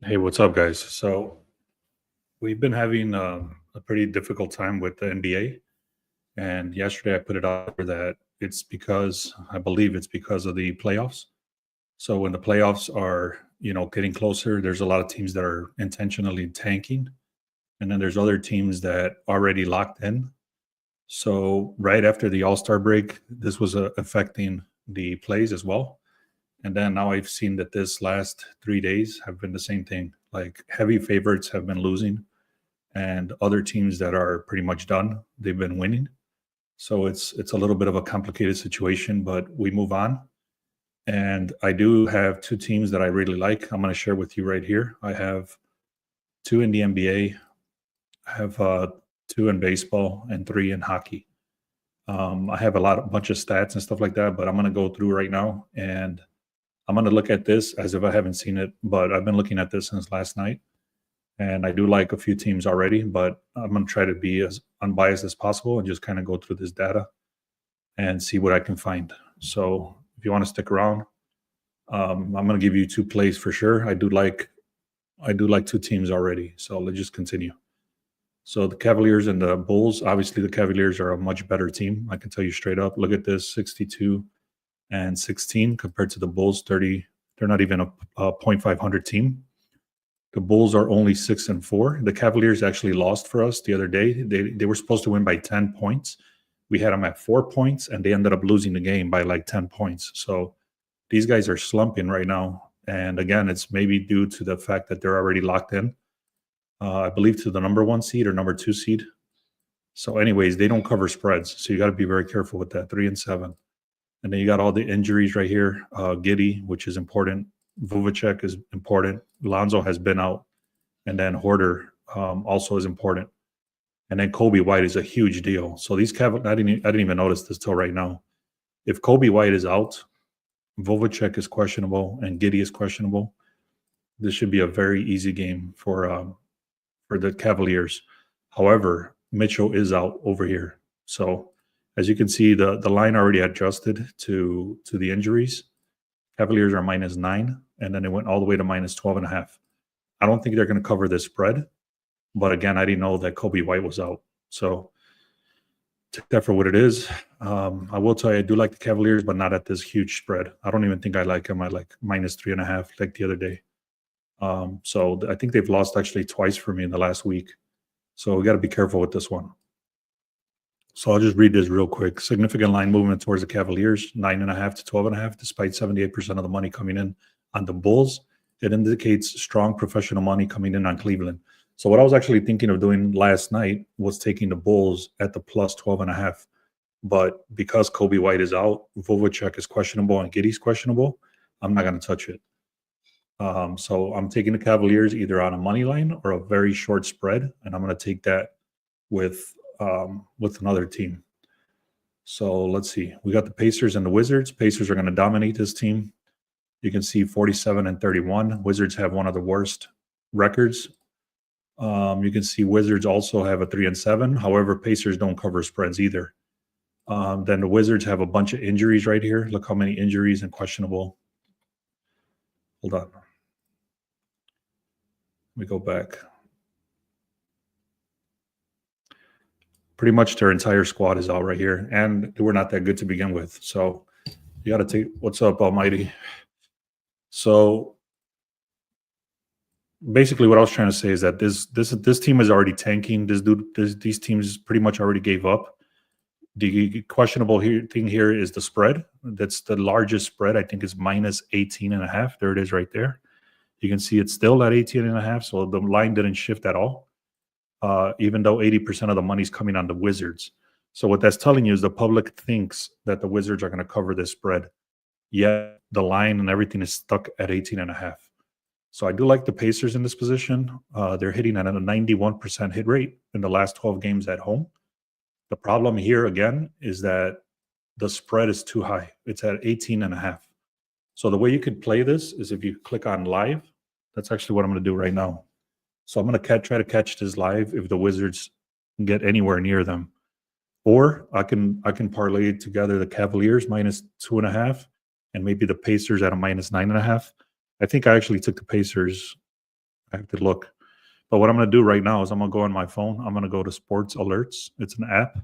Hey, what's up, guys? So we've been having a pretty difficult time with the NBA, and yesterday I put it out there that it's because I believe it's because of the playoffs. So when the playoffs are, getting closer, there's a lot of teams that are intentionally tanking, and then there's other teams that already locked in. So right after the All Star break, this was affecting the plays as well. And then now I've seen that this last 3 days have been the same thing. Like heavy favorites have been losing, and other teams that are pretty much done, they've been winning. So it's a little bit of a complicated situation, but we move on. And I do have two teams that I really like. I'm going to share with you right here. I have two in the NBA. I have two in baseball and three in hockey. I have a bunch of stats and stuff like that, but I'm going to go through right now, and I'm going to look at this as if I haven't seen it, but I've been looking at this since last night. And I do like a few teams already, but I'm going to try to be as unbiased as possible and just kind of go through this data and see what I can find. So if you want to stick around, I'm going to give you two plays for sure. I do like two teams already. So let's just continue. So the Cavaliers and the Bulls. Obviously, the Cavaliers are a much better team. I can tell you straight up. Look at this: 62 and 16 compared to the Bulls 30. They're not even a .500 team. The Bulls are only 6-4. The Cavaliers actually lost for us the other day. They were supposed to win by 10 points. We had them at 4 points, and they ended up losing the game by like 10 points. So these guys are slumping right now. And again, it's maybe due to the fact that they're already locked in, I believe, to the number one seed or number two seed. So, anyways, they don't cover spreads. So you got to be very careful with that. 3-7. And then you got all the injuries right here. Giddy, which is important. Vuvacek is important. Lonzo has been out, and then Horder also is important. And then Kobe White is a huge deal. So these I didn't even notice this till right now. If Kobe White is out, Vuvacek is questionable, and Giddy is questionable. This should be a very easy game for the Cavaliers. However, Mitchell is out over here, so as you can see, the line already adjusted to the injuries. Cavaliers are -9, and then it went all the way to -12.5. I don't think they're going to cover this spread, but again, I didn't know that Kobe White was out, so take that for what it is. I will tell you, I do like the Cavaliers, but not at this huge spread. I don't even think I like them at like -3.5, like the other day. So I think they've lost actually twice for me in the last week. So we got to be careful with this one. So I'll just read this real quick. Significant line movement towards the Cavaliers, 9.5 to 12.5, despite 78% of the money coming in on the Bulls. It indicates strong professional money coming in on Cleveland. So what I was actually thinking of doing last night was taking the Bulls at the plus 12.5. But because Kobe White is out, Vuvacek is questionable, and Giddy's questionable, I'm not going to touch it. So I'm taking the Cavaliers either on a money line or a very short spread, and I'm going to take that with another team. So let's see. We got the Pacers and the Wizards. Pacers are going to dominate this team. You can see 47-31. Wizards have one of the worst records. You can see Wizards also have a 3-7. However, Pacers don't cover spreads either. Then the Wizards have a bunch of injuries right here. Look how many injuries and questionable. Hold on. Let me go back. Pretty much their entire squad is out right here, and they were not that good to begin with. So you got to take what's up, Almighty. So basically, what I was trying to say is that this team is already tanking. These teams pretty much already gave up. The questionable thing here is the spread. That's the largest spread. I think is -18.5. There it is right there. You can see it's still at 18.5. So the line didn't shift at all. Even though 80% of the money's coming on the Wizards. So what that's telling you is the public thinks that the Wizards are going to cover this spread, yet the line and everything is stuck at 18.5. So I do like the Pacers in this position. They're hitting at a 91% hit rate in the last 12 games at home. The problem here, again, is that the spread is too high. It's at 18.5. So the way you could play this is if you click on live. That's actually what I'm going to do right now. So I'm going to try to catch this live if the Wizards get anywhere near them. Or I can parlay together the Cavaliers -2.5 and maybe the Pacers at a -9.5. I think I actually took the Pacers I have to look. But what I'm going to do right now is I'm going to go on my phone. I'm going to go to Sports Alerts. It's an app.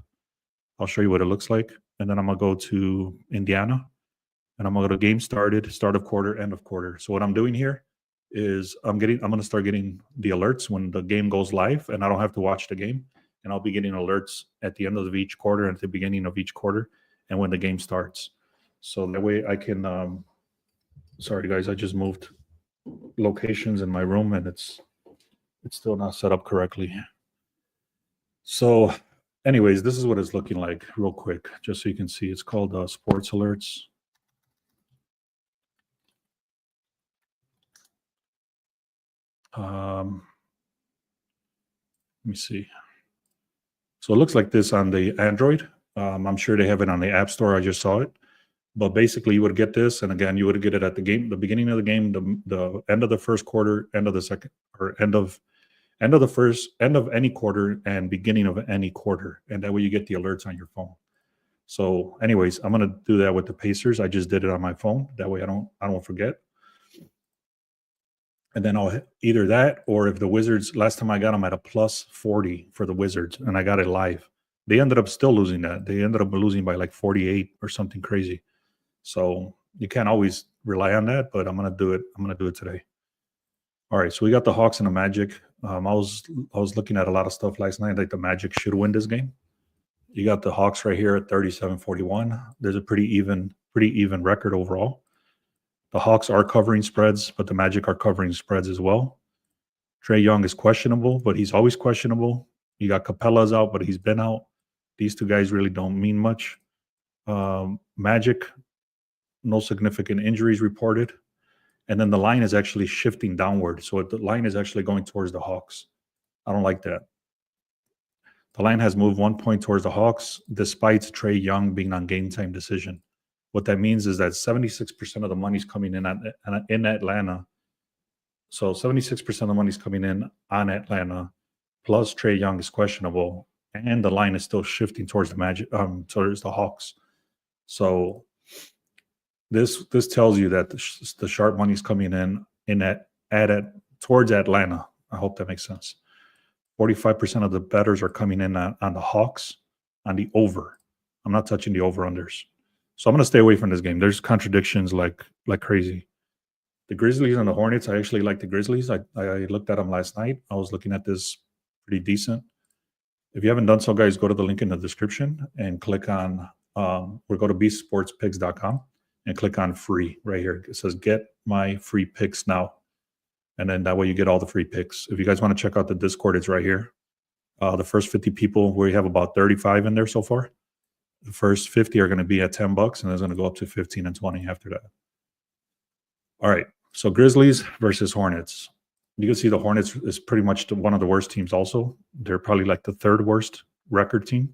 I'll show you what it looks like. And then I'm going to go to Indiana. And I'm going to go to game started, start of quarter, end of quarter. So what I'm doing here is I'm going to start getting the alerts when the game goes live, and I don't have to watch the game. And I'll be getting alerts at the end of each quarter and at the beginning of each quarter and when the game starts. So that way I can, sorry guys, I just moved locations in my room and it's still not set up correctly. So anyways, this is what it's looking like real quick, just so you can see. It's called Sports Alerts. Let me see. So it looks like this on the Android. I'm sure they have it on the App Store. I just saw it. But basically, you would get this, and again, you would get it at the beginning of the game, the end of the first quarter, end of the second, or end of the first, end of any quarter, and beginning of any quarter, and that way you get the alerts on your phone. So, anyways, I'm gonna do that with the Pacers. I just did it on my phone. That way, I don't forget. And then I'll either that, or if the Wizards, last time I got them at a plus 40 for the Wizards, and I got it live. They ended up still losing that. They ended up losing by like 48 or something crazy. So you can't always rely on that, but I'm gonna do it. I'm gonna do it today. All right, so we got the Hawks and the Magic. I was looking at a lot of stuff last night. Like the Magic should win this game. You got the Hawks right here at 37-41. There's a pretty even record overall. The Hawks are covering spreads, but the Magic are covering spreads as well. Trae Young is questionable, but he's always questionable. You got Capella's out, but he's been out. These two guys really don't mean much. Magic, no significant injuries reported. And then the line is actually shifting downward. So the line is actually going towards the Hawks. I don't like that. The line has moved 1 point towards the Hawks, despite Trae Young being on game time decision. What that means is that 76% of the money's coming in Atlanta. So 76% of the money's coming in on Atlanta, plus Trae Young is questionable, and the line is still shifting towards the Magic, towards the Hawks. So this tells you that the sharp money's coming in towards Atlanta. I hope that makes sense. 45% of the bettors are coming in on the Hawks on the over. I'm not touching the over-unders. So I'm going to stay away from this game. There's contradictions like crazy. The Grizzlies and the Hornets, I actually like the Grizzlies. I looked at them last night. I was looking at this pretty decent. If you haven't done so, guys, go to the link in the description and click on, or go to bsportspicks.com and click on free right here. It says get my free picks now. And then that way you get all the free picks. If you guys want to check out the Discord, it's right here. The first 50 people, we have about 35 in there so far. The first 50 are going to be at $10, and it's going to go up to 15 and 20 after that. All right, so Grizzlies versus Hornets. You can see the Hornets is pretty much one of the worst teams also. They're probably like the third worst record team.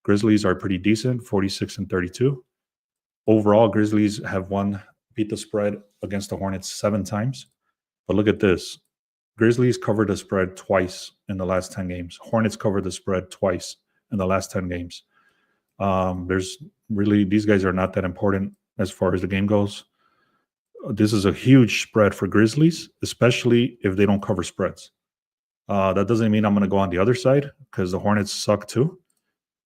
Grizzlies are pretty decent, 46-32. Overall, Grizzlies have beat the spread against the Hornets 7 times. But look at this. Grizzlies covered the spread twice in the last 10 games. Hornets covered the spread twice in the last 10 games. These guys are not that important as far as the game goes. This is a huge spread for Grizzlies, especially if they don't cover spreads. That doesn't mean I'm going to go on the other side because the Hornets suck too.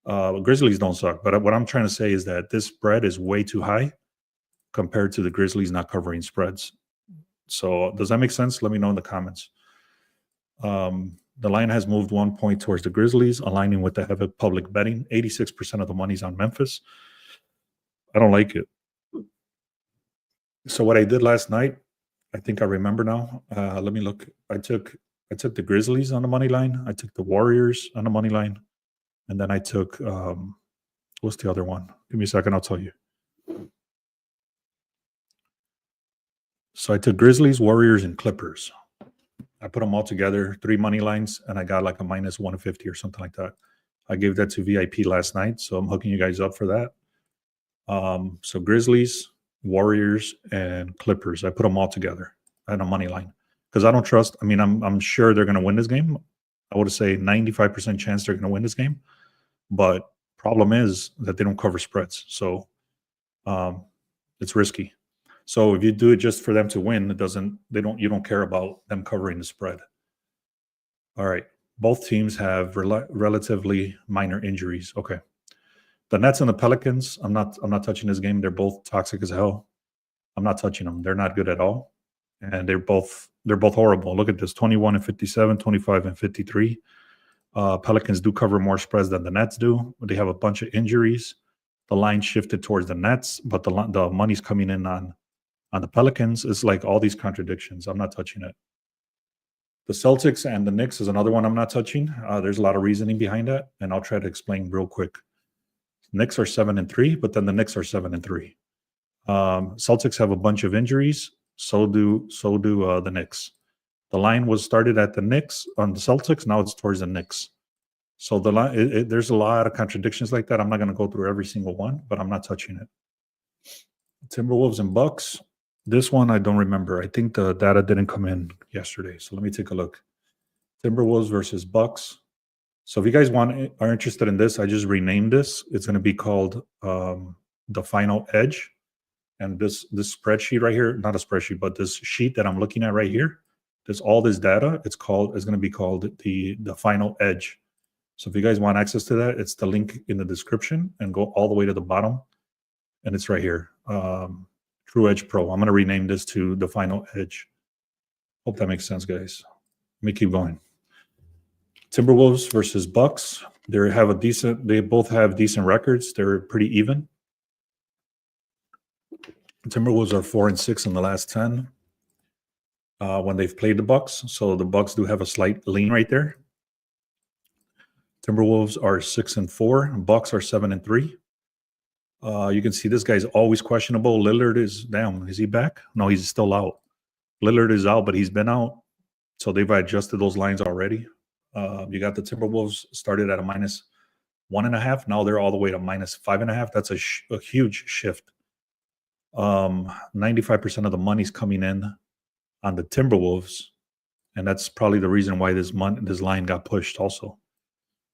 Grizzlies don't suck. But what I'm trying to say is that this spread is way too high compared to the Grizzlies not covering spreads. So does that make sense? Let me know in the comments. The line has moved 1 point towards the Grizzlies, aligning with the heavy public betting. 86% of the money's on Memphis. I don't like it. So what I did last night, I think I remember now. Let me look. I took the Grizzlies on the money line. I took the Warriors on the money line. And then I took, what's the other one? Give me a second, I'll tell you. So I took Grizzlies, Warriors, and Clippers. I put them all together, 3 money lines, and I got like a minus 150 or something like that. I gave that to VIP last night, so I'm hooking you guys up for that. So Grizzlies, Warriors, and Clippers. I put them all together on a money line because I don't trust. I mean, I'm sure they're going to win this game. I would say 95% chance they're going to win this game. But problem is that they don't cover spreads, so it's risky. So if you do it just for them to win, you don't care about them covering the spread. All right. Both teams have relatively minor injuries. Okay. The Nets and the Pelicans, I'm not touching this game. They're both toxic as hell. I'm not touching them. They're not good at all. And they're both horrible. Look at this: 21 and 57, 25 and 53. Pelicans do cover more spreads than the Nets do. They have a bunch of injuries. The line shifted towards the Nets, but the money's coming in on the Pelicans. It's like all these contradictions. I'm not touching it. The Celtics and the Knicks is another one I'm not touching. There's a lot of reasoning behind that, and I'll try to explain real quick. Knicks are 7-3, but then the Knicks are 7-3. Celtics have a bunch of injuries. So do the Knicks. The line was started at the Knicks on the Celtics. Now it's towards the Knicks. So the line, there's a lot of contradictions like that. I'm not going to go through every single one, but I'm not touching it. Timberwolves and Bucks. This one I don't remember. I think the data didn't come in yesterday. So let me take a look. Timberwolves versus Bucks. So if you guys are interested in this, I just renamed this. It's going to be called the Final Edge. And this spreadsheet right here, not a spreadsheet, but this sheet that I'm looking at right here, there's all this data. It's going to be called the Final Edge. So if you guys want access to that, it's the link in the description, and go all the way to the bottom, and it's right here. True Edge Pro. I'm going to rename this to the Final Edge. Hope that makes sense, guys. Let me keep going. Timberwolves versus Bucks. They both have decent records. They're pretty even. Timberwolves are 4-6 in the last 10 when they've played the Bucks. So the Bucks do have a slight lean right there. Timberwolves are 6-4. Bucks are 7-3. You can see this guy's always questionable. Lillard is down. Is he back? No, he's still out. Lillard is out, but he's been out. So they've adjusted those lines already. You got the Timberwolves started at a -1.5. Now they're all the way to -5.5. That's a huge shift. 95% of the money's coming in on the Timberwolves, and that's probably the reason why this line got pushed also.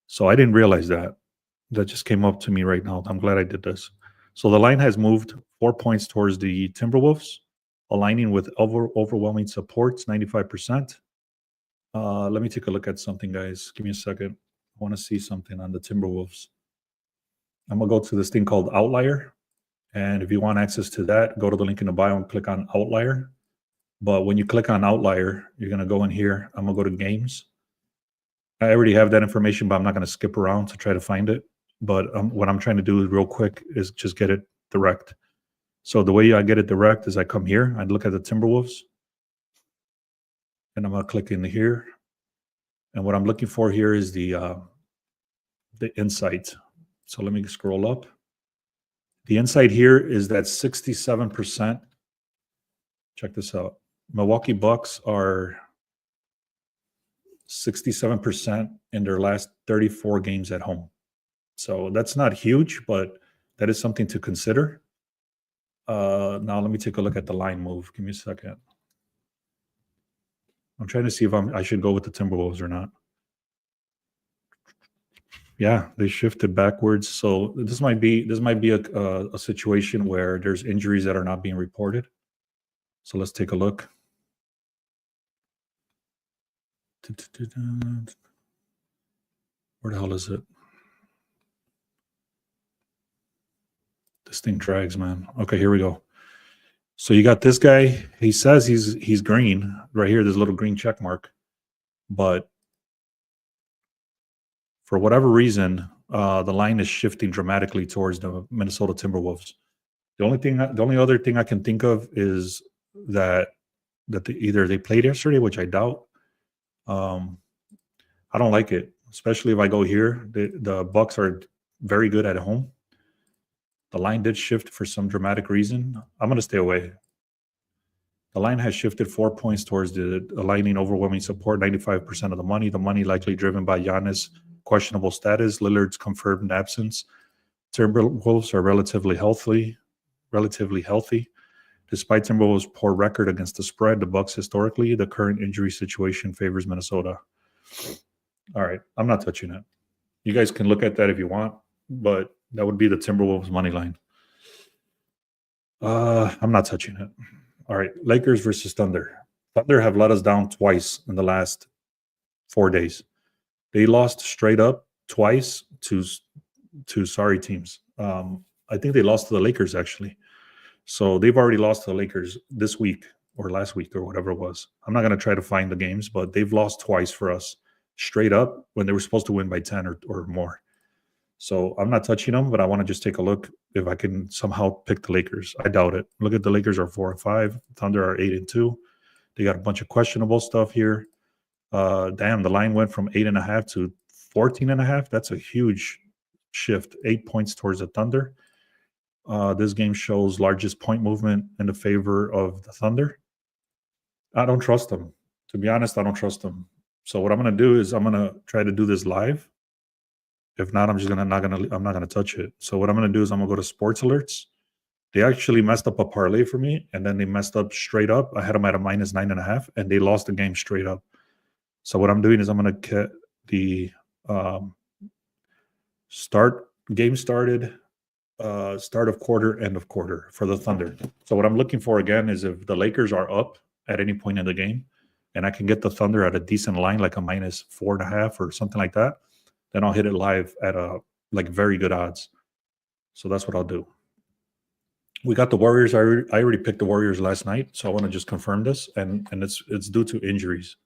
So I didn't realize that. That just came up to me right now. I'm glad I did this. So the line has moved 4 points towards the Timberwolves, aligning with overwhelming supports, 95%. Let me take a look at something, guys. Give me a second. I want to see something on the Timberwolves. I'm going to go to this thing called Outlier. And if you want access to that, go to the link in the bio and click on Outlier. But when you click on Outlier, you're going to go in here. I'm going to go to Games. I already have that information, but I'm not going to skip around to try to find it. But what I'm trying to do real quick is just get it direct. So the way I get it direct is I come here. I look at the Timberwolves. And I'm going to click in here. And what I'm looking for here is the insight. So let me scroll up. The insight here is that 67%. Check this out. Milwaukee Bucks are 67% in their last 34 games at home. So that's not huge, but that is something to consider. Now let me take a look at the line move. Give me a second. I'm trying to see if I should go with the Timberwolves or not. Yeah, they shifted backwards. So this might be a situation where there's injuries that are not being reported. So let's take a look. Where the hell is it? This thing drags, man. Okay, here we go. So you got this guy. He says he's green right here. There's a little green check mark, but for whatever reason, the line is shifting dramatically towards the Minnesota Timberwolves. The only other thing I can think of is that either they played yesterday, which I doubt. I don't like it, especially if I go here. The Bucks are very good at home. The line did shift for some dramatic reason. I'm going to stay away. The line has shifted 4 points towards the aligning overwhelming support, 95% of the money. The money likely driven by Giannis' questionable status, Lillard's confirmed absence. Timberwolves are relatively healthy. Despite Timberwolves' poor record against the spread, the Bucks historically, the current injury situation favors Minnesota. All right, I'm not touching it. You guys can look at that if you want, but that would be the Timberwolves money line. I'm not touching it. All right, Lakers versus Thunder. Thunder have let us down twice in the last 4 days. They lost straight up twice to sorry teams. I think they lost to the Lakers actually. So they've already lost to the Lakers this week or last week or whatever it was. I'm not going to try to find the games, but they've lost twice for us straight up when they were supposed to win by 10 or more. So I'm not touching them, but I want to just take a look if I can somehow pick the Lakers. I doubt it. Look at the Lakers are 4-5. Thunder are 8-2. They got a bunch of questionable stuff here. Damn, the line went from 8.5 to 14.5. That's a huge shift. 8 points towards the Thunder. This game shows largest point movement in the favor of the Thunder. I don't trust them. To be honest, I don't trust them. So what I'm going to do is I'm going to try to do this live. If not, I'm not gonna touch it. So what I'm gonna do is I'm gonna go to sports alerts. They actually messed up a parlay for me, and then they messed up straight up. I had them at a -9.5, and they lost the game straight up. So what I'm doing is I'm gonna get the start of quarter, end of quarter for the Thunder. So what I'm looking for again is if the Lakers are up at any point in the game, and I can get the Thunder at a decent line, like a -4.5 or something like that, then I'll hit it live at a very good odds. So that's what I'll do. We got the Warriors. I already picked the Warriors last night, so I want to just confirm this, and it's due to injuries.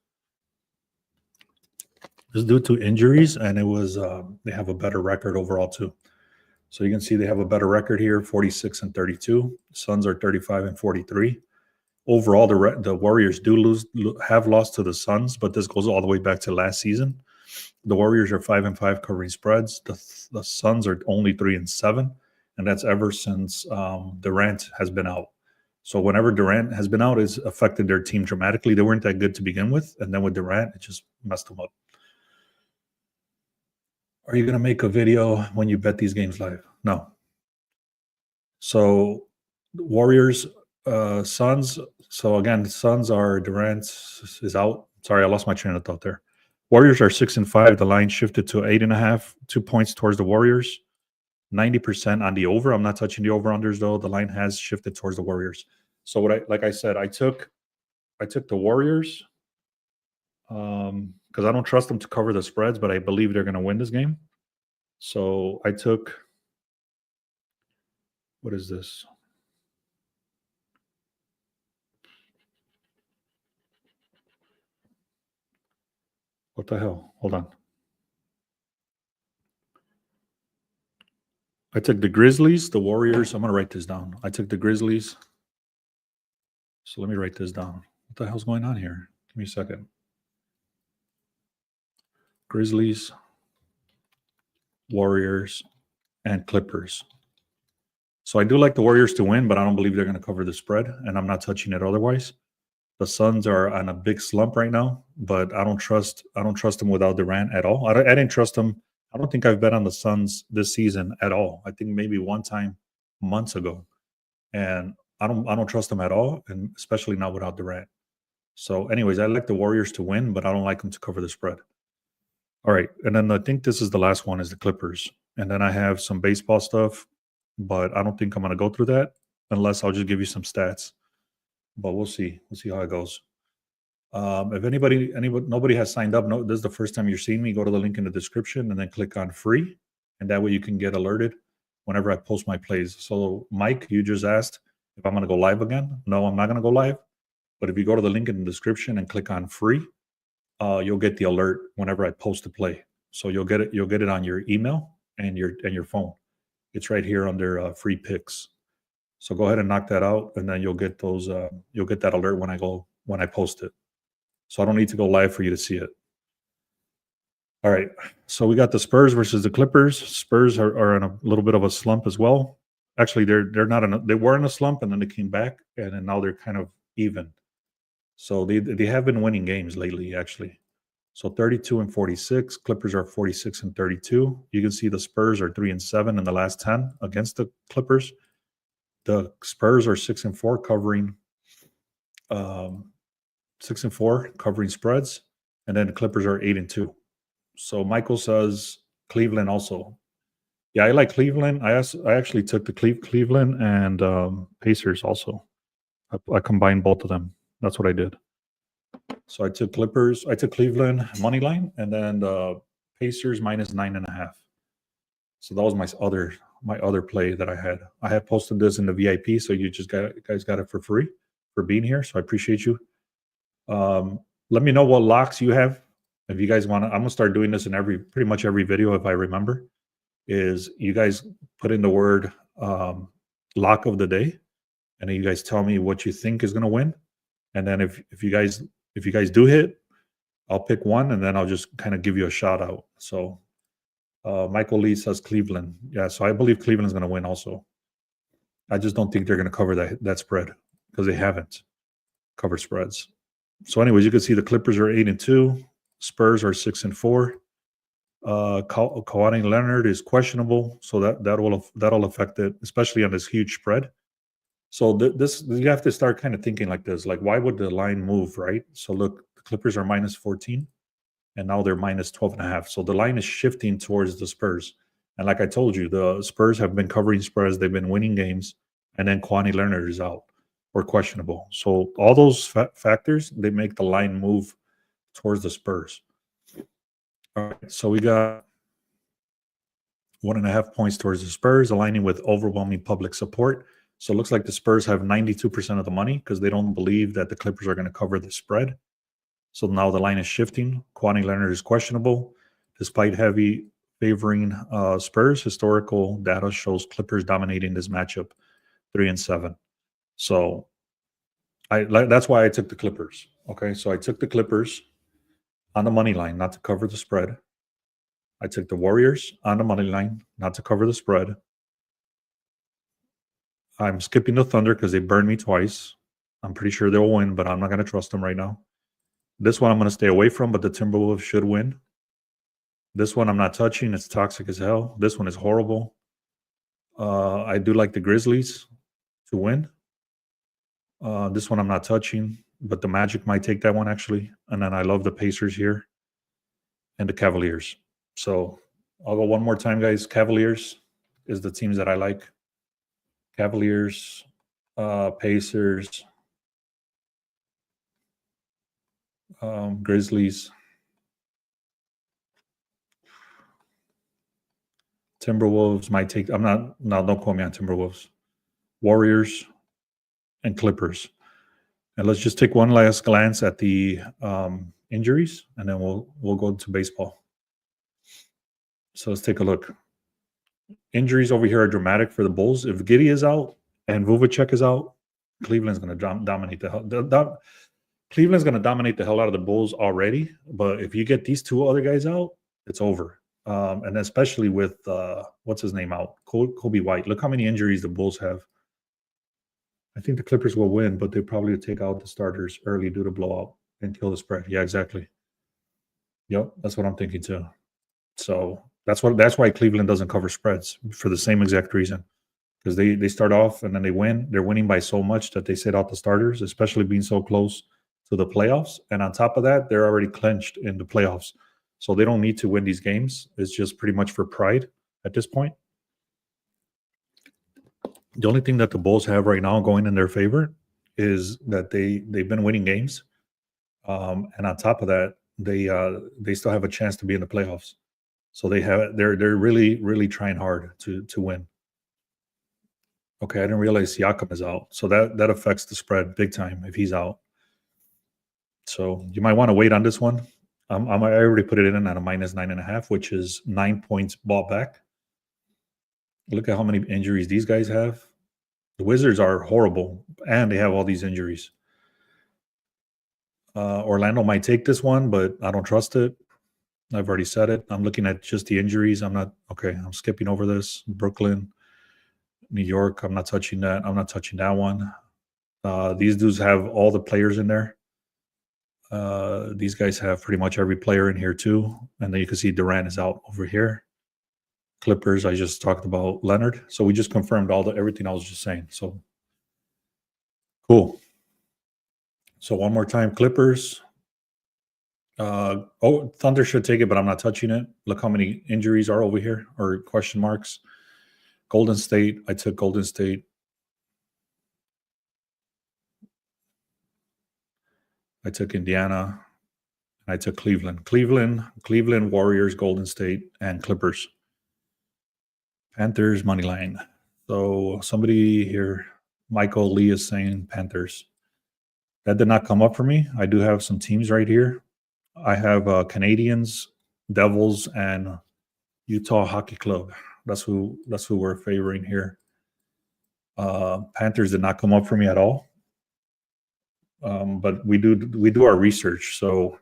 It's due to injuries, and it was they have a better record overall too. So you can see they have a better record here, 46-32. Suns are 35-43. Overall, the Warriors have lost to the Suns, but this goes all the way back to last season. The Warriors are 5-5 covering spreads. The Suns are only 3-7, and that's ever since Durant has been out. So whenever Durant has been out, it's affected their team dramatically. They weren't that good to begin with, and then with Durant, it just messed them up. Are you going to make a video when you bet these games live? No. So Warriors, Suns. So again, the Suns are Durant is out. Sorry, I lost my train of thought there. Warriors are 6-5. The line shifted to 8.5, 2 points towards the Warriors. 90% on the over. I'm not touching the over-unders though. The line has shifted towards the Warriors. So like I said, I took the Warriors because I don't trust them to cover the spreads, but I believe they're going to win this game. So I took, what is this? What the hell? Hold on. I took the Grizzlies, the Warriors. I'm going to write this down. I took the Grizzlies. So let me write this down. What the hell's going on here? Give me a second. Grizzlies, Warriors, and Clippers. So I do like the Warriors to win, but I don't believe they're going to cover the spread, and I'm not touching it otherwise. The Suns are on a big slump right now, but I don't trust them without Durant at all. I didn't trust them. I don't think I've bet on the Suns this season at all. I think maybe one time months ago, and I don't trust them at all, and especially not without Durant. So, anyways, I like the Warriors to win, but I don't like them to cover the spread. All right, and then I think this is the last one is the Clippers, and then I have some baseball stuff, but I don't think I'm going to go through that unless I'll just give you some stats. But we'll see. We'll see how it goes. If nobody has signed up, this is the first time you're seeing me, go to the link in the description and then click on free. And that way you can get alerted whenever I post my plays. So Mike, you just asked if I'm going to go live again. No, I'm not going to go live. But if you go to the link in the description and click on free, you'll get the alert whenever I post a play. So you'll get it on your email and your phone. It's right here under free picks. So go ahead and knock that out, and then you'll get those. You'll get that alert when I post it. So I don't need to go live for you to see it. All right. So we got the Spurs versus the Clippers. Spurs are in a little bit of a slump as well. Actually, they're not they were in a slump, and then they came back, and then now they're kind of even. So they have been winning games lately, actually. So 32-46. Clippers are 46-32. You can see the Spurs are 3-7 in the last 10 against the Clippers. The Spurs are 6-4 covering 6-4 covering spreads, and then the Clippers are 8-2. So Michael says Cleveland also. Yeah, I like Cleveland. I actually took the Cleveland and Pacers also. I combined both of them. That's what I did. So I took Clippers. I took Cleveland money line, and then the Pacers minus 9.5. So that was my other play that I had. I had posted this in the VIP, so you guys got it for free for being here. So I appreciate you. Let me know what locks you have. If you guys want to, I'm gonna start doing this in pretty much every video if I remember. Is you guys put in the word lock of the day, and then you guys tell me what you think is gonna win. And then if you guys do hit, I'll pick one, and then I'll just kind of give you a shout out. So Michael Lee says Cleveland. Yeah, so I believe Cleveland's going to win also. I just don't think they're going to cover that spread because they haven't covered spreads. So anyways, you can see the Clippers are 8-2. Spurs are 6-4. Kawhi Leonard is questionable, so that'll affect it, especially on this huge spread. So this you have to start kind of thinking like this, like why would the line move, right? So look, the Clippers are minus 14, and now they're minus 12.5. So the line is shifting towards the Spurs. And like I told you, the Spurs have been covering spreads, they've been winning games, and then Kawhi Leonard is out or questionable. So all those factors, they make the line move towards the Spurs. All right, so we got 1.5 points towards the Spurs, aligning with overwhelming public support. So it looks like the Spurs have 92% of the money because they don't believe that the Clippers are going to cover the spread. So now the line is shifting. Kawhi Leonard is questionable. Despite heavy favoring Spurs, historical data shows Clippers dominating this matchup 3-7. So that's why I took the Clippers. Okay, so I took the Clippers on the money line, not to cover the spread. I took the Warriors on the money line, not to cover the spread. I'm skipping the Thunder because they burned me twice. I'm pretty sure they'll win, but I'm not going to trust them right now. This one I'm going to stay away from, but the Timberwolves should win. This one I'm not touching. It's toxic as hell. This one is horrible. I do like the Grizzlies to win. This one I'm not touching, but the Magic might take that one actually. And then I love the Pacers here and the Cavaliers. So I'll go one more time, guys. Cavaliers is the teams that I like. Cavaliers, Pacers, Grizzlies, Timberwolves might take. Don't quote me on Timberwolves. Warriors and Clippers. And let's just take one last glance at the injuries, and then we'll go to baseball. So let's take a look. Injuries over here are dramatic for the Bulls. If Giddey is out and Vuvacek is out, Cleveland's going to dominate the hell. Cleveland's going to dominate the hell out of the Bulls already. But if you get these two other guys out, it's over. And especially with what's his name out, Kobe White. Look how many injuries the Bulls have. I think the Clippers will win, but they probably take out the starters early due to blowout and kill the spread. Yeah, exactly. Yep, that's what I'm thinking too. So that's why Cleveland doesn't cover spreads for the same exact reason. Because they start off and then they win. They're winning by so much that they sit out the starters, especially being so close to the playoffs. And on top of that, they're already clinched in the playoffs. So they don't need to win these games. It's just pretty much for pride at this point. The only thing that the Bulls have right now going in their favor is that they've been winning games. And on top of that, they still have a chance to be in the playoffs. So they're really, really trying hard to win. Okay, I didn't realize Siakam is out. So that affects the spread big time if he's out. So you might want to wait on this one. I already put it in at a minus 9.5, which is 9 points bought back. Look at how many injuries these guys have. The Wizards are horrible, and they have all these injuries. Orlando might take this one, but I don't trust it. I've already said it. I'm looking at just the injuries. I'm skipping over this. Brooklyn, New York, I'm not touching that. I'm not touching that one. These dudes have all the players in there. These guys have pretty much every player in here too. And then you can see Durant is out over here. Clippers, I just talked about Leonard. So we just confirmed everything I was just saying. So cool. So one more time, Clippers, Thunder should take it, but I'm not touching it. Look how many injuries are over here or question marks. Golden State. I took Golden State. I took Indiana. I took Cleveland. Cleveland Warriors, Golden State, and Clippers. Panthers money line. So somebody here, Michael Lee, is saying Panthers. That did not come up for me. I do have some teams right here. I have Canadians, Devils, and Utah Hockey Club. That's who we're favoring here. Panthers did not come up for me at all. But we do our research, so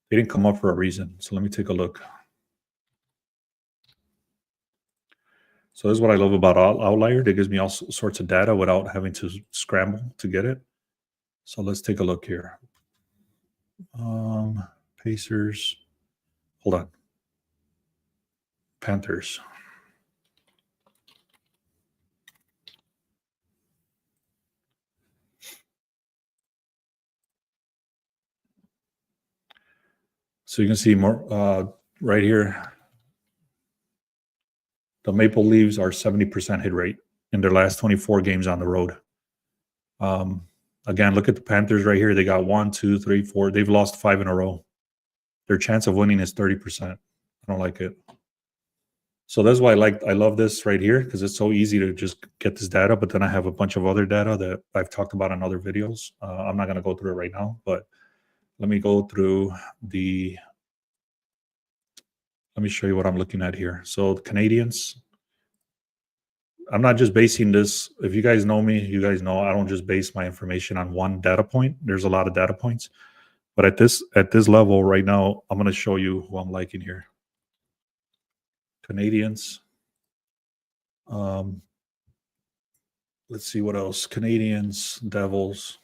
they didn't come up for a reason. So let me take a look. So this is what I love about Outlier. It gives me all sorts of data without having to scramble to get it. So let's take a look here. Pacers. Hold on. Panthers. So you can see more right here. The Maple Leafs are 70% hit rate in their last 24 games on the road. Again, look at the Panthers right here. They got 1, 2, 3, 4. They've lost 5 in a row. Their chance of winning is 30%. I don't like it. So that's why I love this right here, because it's so easy to just get this data. But then I have a bunch of other data that I've talked about in other videos. I'm not going to go through it right now, but let me go through let me show you what I'm looking at here. So the Canadians, I'm not just basing this. If you guys know me, you guys know I don't just base my information on one data point. There's a lot of data points. But at this level right now, I'm going to show you who I'm liking here. Canadians. Let's see what else. Canadians, Devils.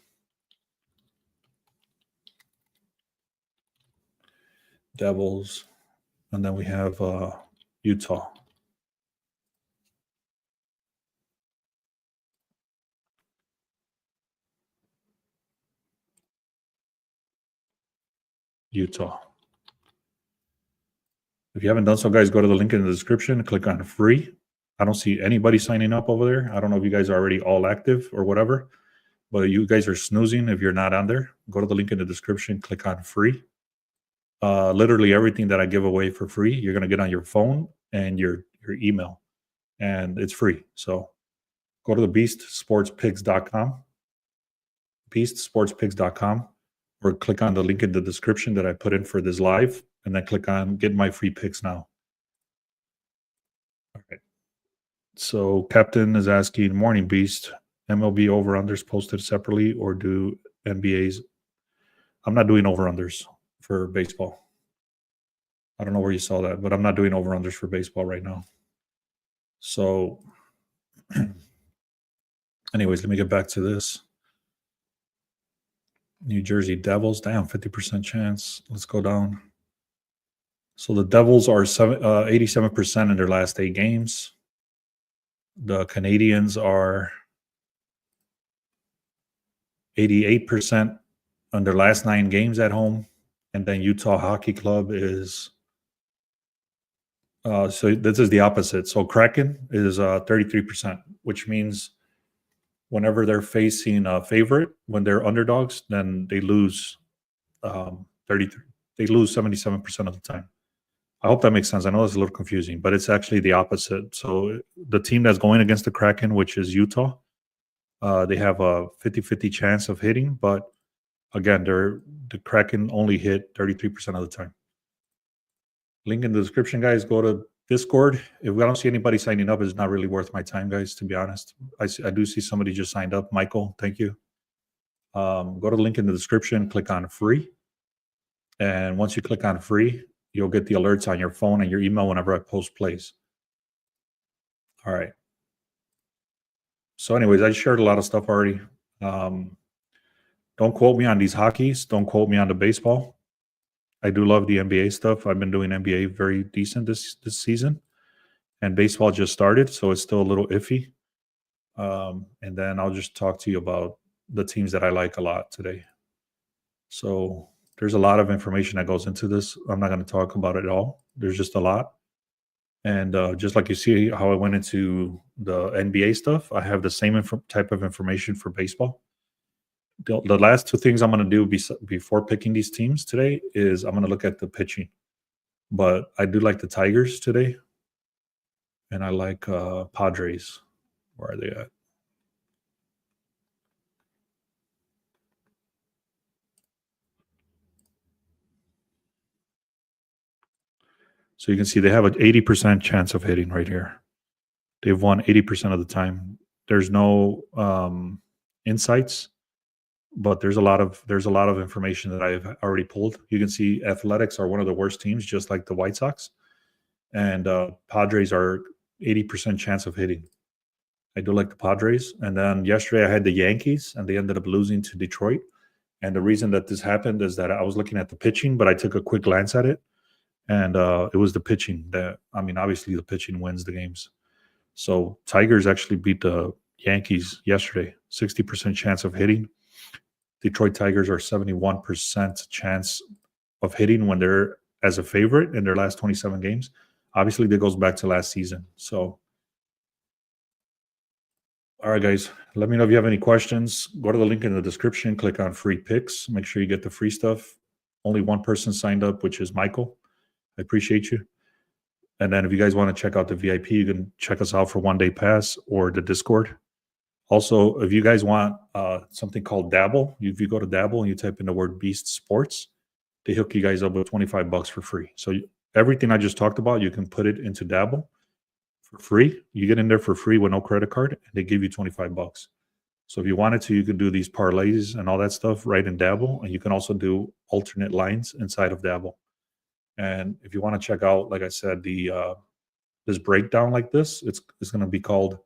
And then we have Utah. If you haven't done so, guys, go to the link in the description, click on free. I don't see anybody signing up over there. I don't know if you guys are already all active or whatever, but you guys are snoozing if you're not on there. Go to the link in the description, click on free. Literally everything that I give away for free, you're going to get on your phone and your email, and it's free. So go to the beastsportspigs.com, or click on the link in the description that I put in for this live, and then click on get my free picks now. All right. So Captain is asking, morning Beast, MLB over-unders posted separately, or do NBA's? I'm not doing over-unders for baseball. I don't know where you saw that, but I'm not doing over-unders for baseball right now. So anyways, let me get back to this. New Jersey Devils, damn, 50% chance. Let's go down. So the Devils are 87% in their last 8 games. The Canadians are 88% on their last 9 games at home. And then Utah Hockey Club is, so this is the opposite. So Kraken is 33%, which means whenever they're facing a favorite, when they're underdogs, then they lose 33. They lose 77% of the time. I hope that makes sense. I know it's a little confusing, but it's actually the opposite. So the team that's going against the Kraken, which is Utah, they have a 50-50 chance of hitting, but again, the Kraken only hit 33% of the time. Link in the description, guys. Go to Discord. If I don't see anybody signing up, it's not really worth my time, guys, to be honest. I do see somebody just signed up. Michael, thank you. Go to the link in the description, click on free. And once you click on free, you'll get the alerts on your phone and your email whenever I post plays. All right. So anyways, I shared a lot of stuff already. Don't quote me on these hockeys. Don't quote me on the baseball. I do love the NBA stuff. I've been doing NBA very decent this season. And baseball just started, so it's still a little iffy. And then I'll just talk to you about the teams that I like a lot today. So There's a lot of information that goes into this. I'm not going to talk about it all. There's just a lot. And just like you see how I went into the NBA stuff, I have the same type of information for baseball. The last two things I'm going to do before picking these teams today is I'm going to look at the pitching. But I do like the Tigers today. And I like Padres. Where are they at? So you can see they have an 80% chance of hitting right here. They've won 80% of the time. There's no insights, but there's a lot of information that I've already pulled. You can see Athletics are one of the worst teams, just like the White Sox, and Padres are 80% chance of hitting. I do like the Padres. And then yesterday I had the Yankees, and they ended up losing to Detroit. And the reason that this happened is that I was looking at the pitching, but I took a quick glance at it, and it was the pitching that, obviously the pitching wins the games. So Tigers actually beat the Yankees yesterday, 60% chance of hitting. Detroit Tigers are 71% chance of hitting when they're as a favorite in their last 27 games. Obviously, that goes back to last season. So, all right, guys, let me know if you have any questions. Go to the link in the description, click on free picks. Make sure you get the free stuff. Only one person signed up, which is Michael. I appreciate you. And then if you guys want to check out the VIP, you can check us out for 1 day pass or the Discord. Also, if you guys want something called Dabble, if you go to Dabble and you type in the word Beast Sports, they hook you guys up with $25 for free. So everything I just talked about, you can put it into Dabble for free. You get in there for free with no credit card, and they give you $25. So if you wanted to, you could do these parlays and all that stuff right in Dabble, and you can also do alternate lines inside of Dabble. And if you want to check out, like I said, the this breakdown like this, it's going to be called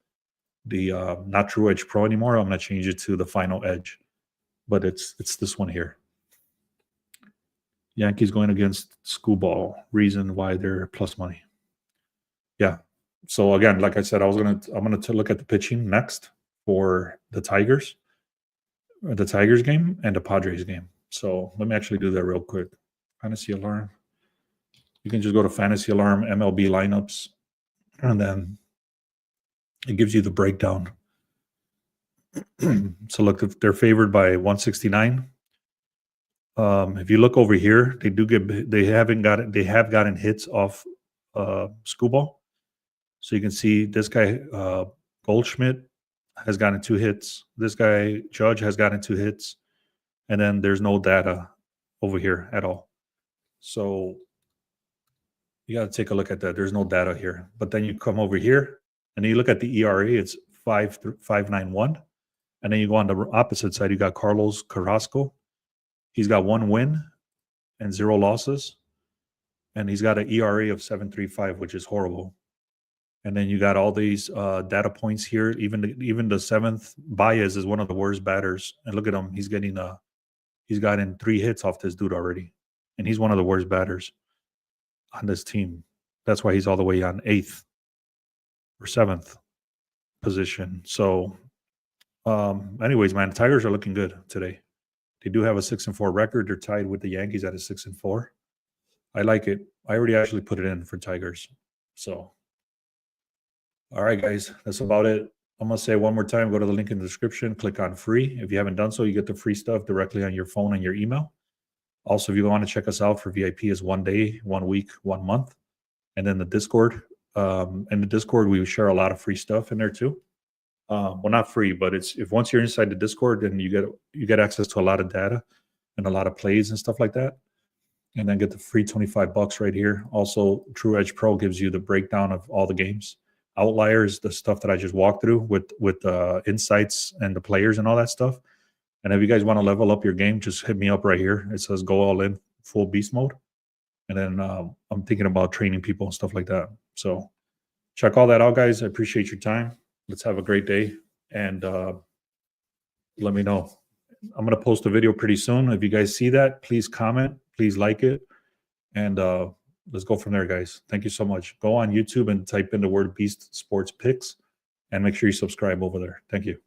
the not True Edge Pro anymore. I'm going to change it to the Final Edge, but it's this one here. Yankees going against Schoolball. Reason why they're plus money. Yeah. So again, like I said, I'm gonna look at the pitching next for the Tigers game and the Padres game. So let me actually do that real quick. Fantasy Alarm. You can just go to Fantasy Alarm, MLB lineups, and then it gives you the breakdown. So look, if they're favored by 169. If you look over here, they have gotten hits off Schoolball. So you can see this guy Goldschmidt has gotten 2 hits. This guy Judge has gotten 2 hits, and then there's no data over here at all. So you got to take a look at that. There's no data here. But then you come over here and then you look at the ERA. It's 5.91, and then you go on the opposite side. You got Carlos Carrasco. He's got 1 win and 0 losses, and he's got an ERA of 7.35, which is horrible. And then you got all these data points here. Even the 7th, Baez is one of the worst batters. And look at him; he's gotten 3 hits off this dude already, and he's one of the worst batters on this team. That's why he's all the way on 8th or 7th position. So, anyways, man, the Tigers are looking good today. They do have a 6-4 record. They're tied with the Yankees at a 6-4. I like it. I already actually put it in for Tigers. So, all right, guys, that's about it. I'm going to say it one more time. Go to the link in the description. Click on free. If you haven't done so, you get the free stuff directly on your phone and your email. Also, if you want to check us out for VIP, is 1 day, 1 week, 1 month. And then the Discord. In the Discord, we share a lot of free stuff in there too. Well, not free, but if once you're inside the Discord, then you get access to a lot of data and a lot of plays and stuff like that. And then get the free $25 right here. Also, True Edge Pro gives you the breakdown of all the games. Outliers, the stuff that I just walked through with insights and the players and all that stuff. And if you guys want to level up your game, just hit me up right here. It says go all in, full beast mode. And then I'm thinking about training people and stuff like that. So check all that out, guys. I appreciate your time. Let's have a great day. And let me know. I'm going to post a video pretty soon. If you guys see that, please comment. Please like it. And let's go from there, guys. Thank you so much. Go on YouTube and type in the word Beast Sports Picks and make sure you subscribe over there. Thank you.